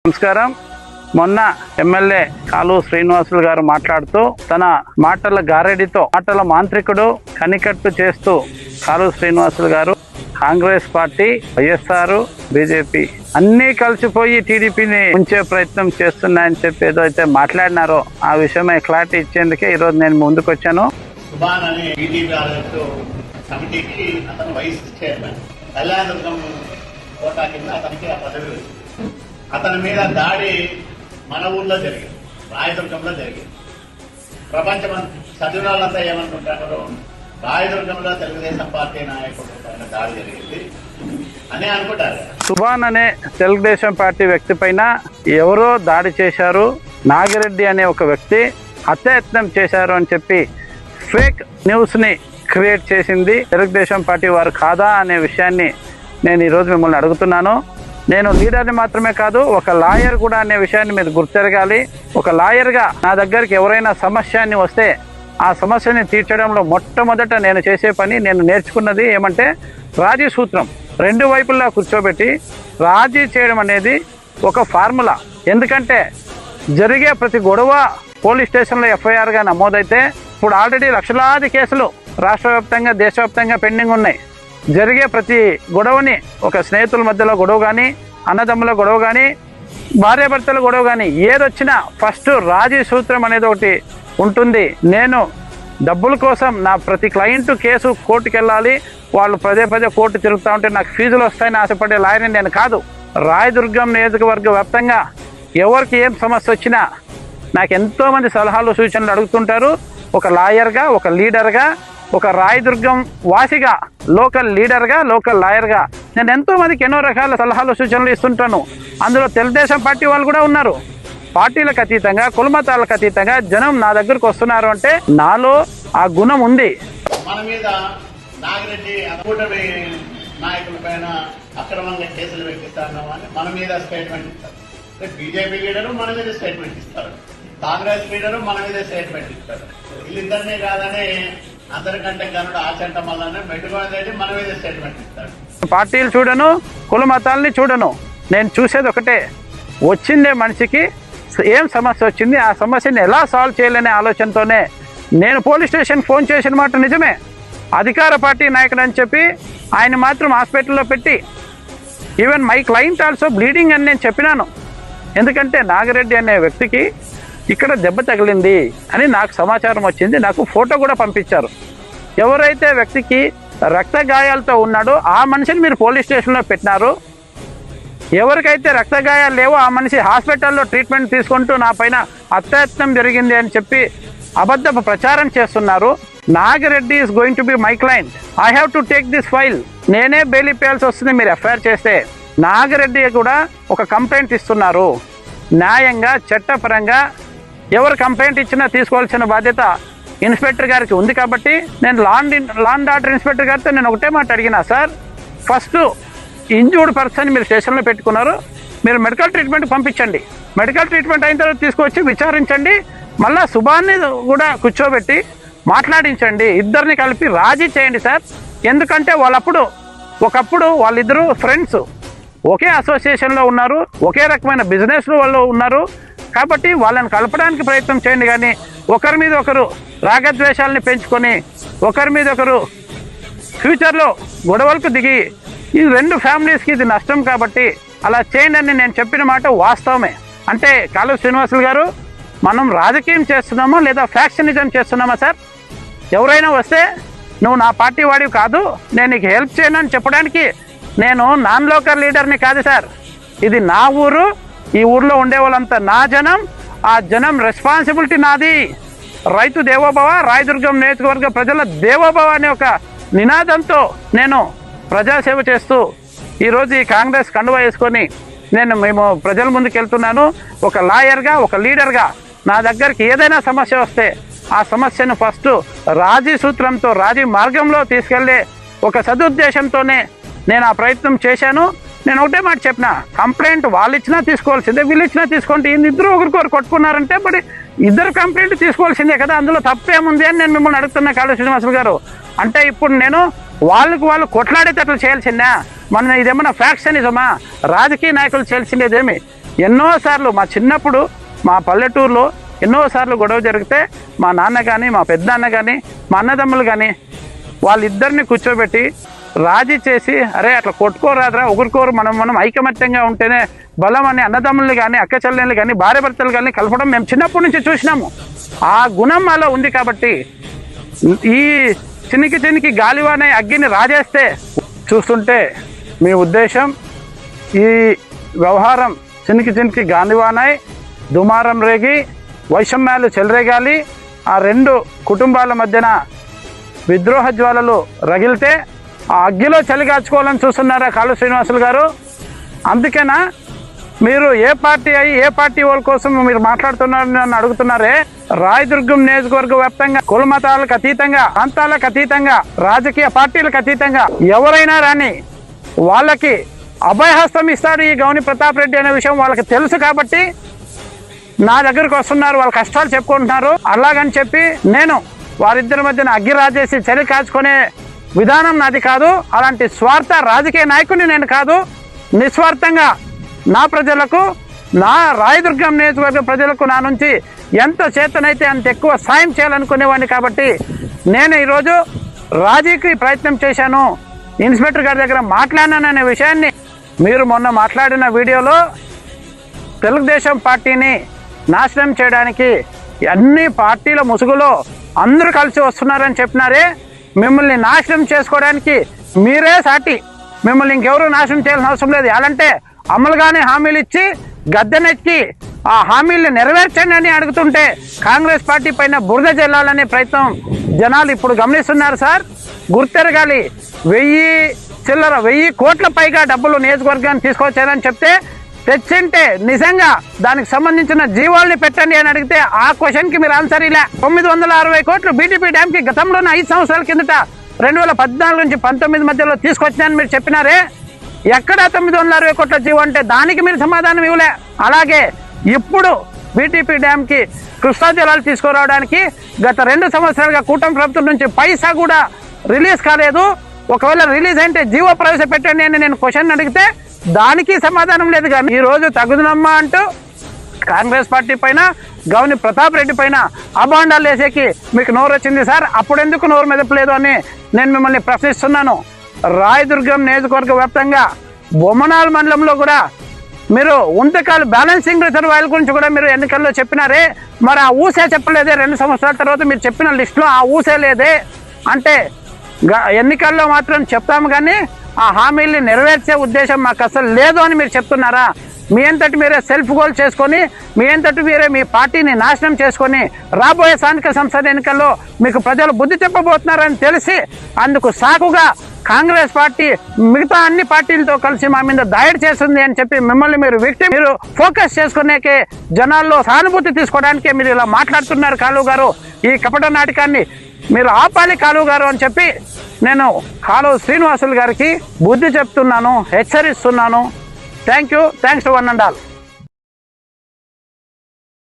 నమస్కారం. మొన్న ఎమ్మెల్యే కాలు శ్రీనివాసులు గారు మాట్లాడుతూ తన మాటల గారెడితో మాటల మాంత్రికుడు కనికట్టు చేస్తూ కాలు శ్రీనివాసులు గారు కాంగ్రెస్ పార్టీ, వైఎస్ఆర్, బీజేపీ అన్నీ కలిసిపోయి టీడీపీని ఉంచే ప్రయత్నం చేస్తున్నాయని చెప్పి ఏదో అయితే మాట్లాడినారో ఆ విషయమై క్లారిటీ ఇచ్చేందుకే ఈరోజు నేను ముందుకు వచ్చాను. అతని మీద దాడి మన ఊళ్ళో జరిగింది, రాయదుర్గంలో జరిగింది. ప్రపంచం చదివిన వాళ్ళంతా ఏమనుకుంటారు, రాయదుర్గంలో తెలుగుదేశం పార్టీ నాయకుడు పైన దాడి జరిగింది అని అనుకుంటారు. సుభాన్ అనే తెలుగుదేశం పార్టీ వ్యక్తి పైన ఎవరో దాడి చేశారు, నాగిరెడ్డి అనే ఒక వ్యక్తి హత్యాయత్నం చేశారు అని చెప్పి ఫేక్ న్యూస్ని క్రియేట్ చేసింది తెలుగుదేశం పార్టీ వారు కాదా అనే విషయాన్ని నేను ఈరోజు మిమ్మల్ని అడుగుతున్నాను. నేను లీడర్ని మాత్రమే కాదు, ఒక లాయర్ కూడా అనే విషయాన్ని మీరు గుర్తెరగాలి. ఒక లాయర్గా నా దగ్గరికి ఎవరైనా సమస్యని వస్తే ఆ సమస్యని తీర్చడంలో మొట్టమొదట నేను చేసే పని, నేను నేర్చుకున్నది ఏమంటే రాజీ సూత్రం. రెండు వైపులా కూర్చోబెట్టి రాజీ చేయడం అనేది ఒక ఫార్ములా. ఎందుకంటే జరిగే ప్రతి గొడవ పోలీస్ స్టేషన్లో ఎఫ్ఐఆర్గా నమోదైతే ఇప్పుడు ఆల్రెడీ లక్షలాది కేసులు రాష్ట్ర వ్యాప్తంగా, దేశవ్యాప్తంగా పెండింగ్ ఉన్నాయి. జరిగే ప్రతి గొడవని, ఒక స్నేహితుల మధ్యలో గొడవ కానీ, అన్నదమ్ముల గొడవ కానీ, భార్యాభర్తల గొడవ కానీ ఏదొచ్చినా ఫస్ట్ రాజీ సూత్రం అనేది ఒకటి ఉంటుంది. నేను డబ్బుల కోసం నా ప్రతి క్లయింట్ కేసు కోర్టుకు వెళ్ళాలి, వాళ్ళు పదే పదే కోర్టు తిరుగుతూ ఉంటే నాకు ఫీజులు వస్తాయని ఆశపడే లాయర్ని నేను కాదు. రాయదుర్గం నియోజకవర్గ వ్యాప్తంగా ఎవరికి ఏం సమస్య వచ్చినా నాకు ఎంతోమంది సలహాలు, సూచనలు అడుగుతుంటారు. ఒక లాయర్గా, ఒక లీడర్గా, ఒక రాయదుర్గం వాసిగా, లోకల్ లీడర్గా, లోకల్ లాయర్గా నేను ఎంతో మందికి ఎన్నో రకాల సలహాలు, సూచనలు ఇస్తుంటాను. అందులో తెలుగుదేశం పార్టీ వాళ్ళు కూడా ఉన్నారు. పార్టీలకు అతీతంగా, కులమతాలకు అతీతంగా జనం నా దగ్గరకు వస్తున్నారు అంటే నాలో ఆ గుణం ఉంది. మన మీద నాగిరెడ్డి కూటమి నాయకుల పైన అక్రమంగా కేసులు పెట్టిస్తామని మన మీద స్టేట్మెంట్ ఇస్తారు. బీజేపీ లీడరు మన మీద స్టేట్మెంట్ ఇస్తారు, కాంగ్రెస్ లీడరు మన మీద స్టేట్మెంట్ ఇస్తారు. వీళ్ళిద్దరినీ కాదని అందరికంటే గనుడు ఆచంట మళ్ళీ మెట్టుకోని రెడ్డి మన మీద స్టేట్మెంట్ ఇస్తాడు. పార్టీలు చూడను, కుల మతాలని చూడను. నేను చూసేది ఒకటే, వచ్చిందే మనిషికి ఏం సమస్య వచ్చింది, ఆ సమస్యని ఎలా సాల్వ్ చేయాలనే ఆలోచనతోనే నేను పోలీస్ స్టేషన్ ఫోన్ చేసిన మాట నిజమే. అధికార పార్టీ నాయకుడు అని చెప్పి ఆయన మాత్రం హాస్పిటల్లో పెట్టి even my client also bleeding అని నేను చెప్పినాను. ఎందుకంటే నాగిరెడ్డి అనే వ్యక్తికి ఇక్కడ దెబ్బ తగిలింది అని నాకు సమాచారం వచ్చింది. నాకు ఫోటో కూడా పంపించారు. ఎవరైతే వ్యక్తికి రక్త గాయాలతో ఉన్నాడో ఆ మనిషిని మీరు పోలీస్ స్టేషన్లో పెట్టినారు. ఎవరికైతే రక్త గాయాలు లేవో ఆ మనిషి హాస్పిటల్లో ట్రీట్మెంట్ తీసుకుంటూ నా పైన హత్యాయత్నం జరిగింది అని చెప్పి అబద్ధపు ప్రచారం చేస్తున్నారు. Nagireddy is going to be my client. I have to take this file. నేనే బెయిల్ ఇప్పేయాల్సి వస్తుంది మీరు ఎఫ్ఐఆర్ చేస్తే. నాగిరెడ్డి కూడా ఒక కంప్లైంట్ ఇస్తున్నారు. న్యాయంగా, చట్టపరంగా ఎవరు కంప్లైంట్ ఇచ్చినా తీసుకోవాల్సిన బాధ్యత ఇన్స్పెక్టర్ గారికి ఉంది. కాబట్టి నేను లాండ్ ఆర్డర్ ఇన్స్పెక్టర్ గారితో నేను ఒకటే మాట అడిగినా, సార్ ఫస్ట్ ఇంజూర్డ్ పర్సన్ మీరు స్టేషన్లో పెట్టుకున్నారు, మీరు మెడికల్ ట్రీట్మెంట్ పంపించండి. మెడికల్ ట్రీట్మెంట్ అయిన తర్వాత తీసుకొచ్చి విచారించండి. మళ్ళీ సుభాన్ని కూడా కూర్చోబెట్టి మాట్లాడించండి. ఇద్దరిని కలిపి రాజీ చేయండి సార్. ఎందుకంటే ఒకప్పుడు వాళ్ళిద్దరూ ఫ్రెండ్స్, ఒకే అసోసియేషన్లో ఉన్నారు, ఒకే రకమైన బిజినెస్లో వాళ్ళు ఉన్నారు. కాబట్టి వాళ్ళని కలపడానికి ప్రయత్నం చేయండి. కానీ ఒకరి మీద ఒకరు రాగద్వేషాలని పెంచుకొని ఒకరి మీద ఒకరు ఫ్యూచర్లో గొడవలకు దిగి ఈ రెండు ఫ్యామిలీస్కి ఇది నష్టం. కాబట్టి అలా చేయండి అని నేను చెప్పిన మాట వాస్తవమే. అంటే కాలు శ్రీనివాసులు గారు, మనం రాజకీయం చేస్తున్నామా లేదా ఫ్యాక్షనిజం చేస్తున్నామా సార్? ఎవరైనా వస్తే నువ్వు నా పార్టీ వాడివి కాదు, నేను నీకు హెల్ప్ చేయను అని చెప్పడానికి నేను నాన్ లోకల్ లీడర్ని కాదు సార్. ఇది నా ఊరు, ఈ ఊర్లో ఉండే వాళ్ళంతా నా జనం, ఆ జనం రెస్పాన్సిబిలిటీ నాది. రైతు దేవోభవ, రాయదుర్గం నియోజకవర్గ ప్రజల దేవోభవ అనే ఒక నినాదంతో నేను ప్రజాసేవ చేస్తూ ఈరోజు ఈ కాంగ్రెస్ కండువా వేసుకొని మేము ప్రజల ముందుకు వెళ్తున్నాను. ఒక లాయర్గా, ఒక లీడర్గా నా దగ్గరికి ఏదైనా సమస్య వస్తే ఆ సమస్యను ఫస్ట్ రాజీ సూత్రంతో, రాజీ మార్గంలో తీసుకెళ్లే ఒక సదుద్దేశంతోనే నేను ఆ ప్రయత్నం చేశాను. నేను ఒకటే మాట చెప్పిన, కంప్లైంట్ వాళ్ళు ఇచ్చినా తీసుకోవాల్సిందే, వీళ్ళు ఇచ్చినా తీసుకోండి. ఇద్దరు ఒకరికొకరు కొట్టుకున్నారంటే మరి ఇద్దరు కంప్లైంట్ తీసుకోవాల్సిందే కదా, అందులో తప్పేముంది అని నేను మిమ్మల్ని అడుగుతున్నా కాళీ శ్రీనివాసులు గారు. అంటే ఇప్పుడు నేను వాళ్ళు కొట్లాడేటట్లు చేయాల్సిందా? మన ఇదేమన్నా ఫ్యాక్షనిజమా? రాజకీయ నాయకులు చేయాల్సిందేమి? ఎన్నోసార్లు మా చిన్నప్పుడు మా పల్లెటూరులో ఎన్నోసార్లు గొడవ జరిగితే మా నాన్న కానీ మా పెద్దనాన్న కానీ మా అన్నదమ్ములు కానీ వాళ్ళిద్దరిని కూర్చోబెట్టి రాజీ చేసి అరే అట్లా కొట్టుకోరాదురా, ఒకరికొరు మనం ఐకమత్యంగా ఉంటేనే బలం అని అన్నదమ్ములు కానీ అక్క చెల్లెళ్ళు కానీ భార్య భర్తలు కానీ కలపడం మేము చిన్నప్పటి నుంచి చూసినాము. ఆ గుణం మాలో ఉంది కాబట్టి ఈ చినికి గాలివానే అగ్గిని రాజేస్తే చూస్తుంటే మీ ఉద్దేశం ఈ వ్యవహారం చినికి గాలివానాయ్ దుమారం రేగి వైషమ్యాలు చెలరేగాలి, ఆ రెండు కుటుంబాల మధ్యన విద్రోహ జ్వాలలు రగిలితే ఆ అగ్గిలో చలిగాచుకోవాలని చూస్తున్నారా కాళు శ్రీనివాసులు గారు? అందుకేనా మీరు ఏ పార్టీ వాళ్ళ కోసం మీరు మాట్లాడుతున్నారని నన్ను అడుగుతున్నారే? రాయదుర్గం నియోజకవర్గ వ్యాప్తంగా కుల మతాలకు అతీతంగా, ప్రాంతాలకు అతీతంగా, రాజకీయ పార్టీలకు అతీతంగా ఎవరైనా రాని వాళ్ళకి అభయహస్తం ఇస్తాడు ఈ గౌని ప్రతాప్ రెడ్డి అనే విషయం వాళ్ళకి తెలుసు కాబట్టి నా దగ్గరకు వస్తున్నారు, వాళ్ళ కష్టాలు చెప్పుకుంటున్నారు. అలాగని చెప్పి నేను వారిద్దరి మధ్యన అగ్గి రాజేసి చలి కాచుకునే విధానం నాది కాదు. అలాంటి స్వార్థ రాజకీయ నాయకుడిని నేను కాదు. నిస్వార్థంగా నా ప్రజలకు, నా రాయదుర్గం నియోజకవర్గ ప్రజలకు నా నుంచి ఎంత చేతనైతే అంత ఎక్కువ సాయం చేయాలనుకునేవాడిని కాబట్టి నేను ఈరోజు రాజీకి ప్రయత్నం చేశాను, ఇన్స్పెక్టర్ గారి దగ్గర మాట్లాడినాననే విషయాన్ని మీరు మొన్న మాట్లాడిన వీడియోలో తెలుగుదేశం పార్టీని నాశనం చేయడానికి అన్ని పార్టీల ముసుగులో అందరూ కలిసి వస్తున్నారని చెప్పినారే, మిమ్మల్ని నాశనం చేసుకోవడానికి మీరే సాటి, మిమ్మల్ని ఇంకెవరూ నాశనం చేయాల్సిన అవసరం లేదు. ఎలాంటే అమలుగానే హామీలు ఇచ్చి గద్దెనెక్కి ఆ హామీల్ని నెరవేర్చండి అని అడుగుతుంటే కాంగ్రెస్ పార్టీ పైన బురద జల్లాలనే ప్రయత్నం జనాలు ఇప్పుడు గమనిస్తున్నారు. సార్ గుర్తెరగాలి, 1000 కోట్ల పైగా డబ్బులు నియోజకవర్గాన్ని తీసుకొచ్చారని చెప్తే తెచ్చింటే నిజంగా దానికి సంబంధించిన జీవాల్ని పెట్టండి అని అడిగితే ఆ క్వశ్చన్కి మీరు ఆన్సర్ ఇలా 960 కోట్లు బీటీపీ డ్యామ్కి గతంలోనే 5 సంవత్సరాల కిందట 2014 నుంచి 19 మధ్యలో తీసుకొచ్చానని మీరు చెప్పినారే, ఎక్కడ 960 కోట్ల జీవో అంటే దానికి మీరు సమాధానం ఇవ్వలే. అలాగే ఇప్పుడు బీటీపీ డ్యామ్కి కృష్ణా జలాలు తీసుకురావడానికి గత 2 సంవత్సరాలుగా కూటమి ప్రభుత్వం నుంచి పైసా కూడా రిలీజ్ కాలేదు. ఒకవేళ రిలీజ్ అంటే జీవో ప్రవేశపెట్టండి అని నేను క్వశ్చన్ అడిగితే దానికి సమాధానం లేదు. కానీ ఈరోజు తగుదనమ్మా అంటూ కాంగ్రెస్ పార్టీ పైన, గౌని ప్రతాప్ రెడ్డి పైన అబాండాలు వేసేకి మీకు నోరు వచ్చింది సార్. అప్పుడు ఎందుకు నోరు మెదపలేదు అని నేను మిమ్మల్ని ప్రశ్నిస్తున్నాను. రాయదుర్గం నియోజకవర్గ వ్యాప్తంగా బొమ్మనాల్ మండలంలో కూడా మీరు ఉంతకాలు బ్యాలెన్సింగ్ రిజర్వాయర్ గురించి కూడా మీరు ఎన్నికల్లో చెప్పినారే, మరి ఆ ఊసే చెప్పలేదే? 2 సంవత్సరాల తర్వాత మీరు చెప్పిన లిస్టులో ఆ ఊసే లేదే? అంటే ఎన్నికల్లో మాత్రం చెప్తాము కానీ ఆ హామీల్ని నెరవేర్చే ఉద్దేశం మాకు అసలు లేదు అని మీరు చెప్తున్నారా? మీ అంతటి మీరే సెల్ఫ్ గోల్ చేసుకొని, మీ అంతటి మీరే మీ పార్టీని నాశనం చేసుకొని రాబోయే స్థానిక సంస్థల ఎన్నికల్లో మీకు ప్రజలు బుద్ధి చెప్పబోతున్నారని తెలిసి అందుకు సాకుగా కాంగ్రెస్ పార్టీ మిగతా అన్ని పార్టీలతో కలిసి మా మీద దాడి చేస్తుంది అని చెప్పి మిమ్మల్ని మీరు ఫోకస్ చేసుకునేకే, జనాల్లో సానుభూతి తీసుకోవడానికే మీరు ఇలా మాట్లాడుతున్నారు. కాలువ గారు, ఈ కపట నాటకాన్ని మీరు ఆపాలి కాలువ గారు అని చెప్పి నేను కాలువ శ్రీనివాసులు గారికి బుద్ధి చెప్తున్నాను, హెచ్చరిస్తున్నాను. Thanks to one and all.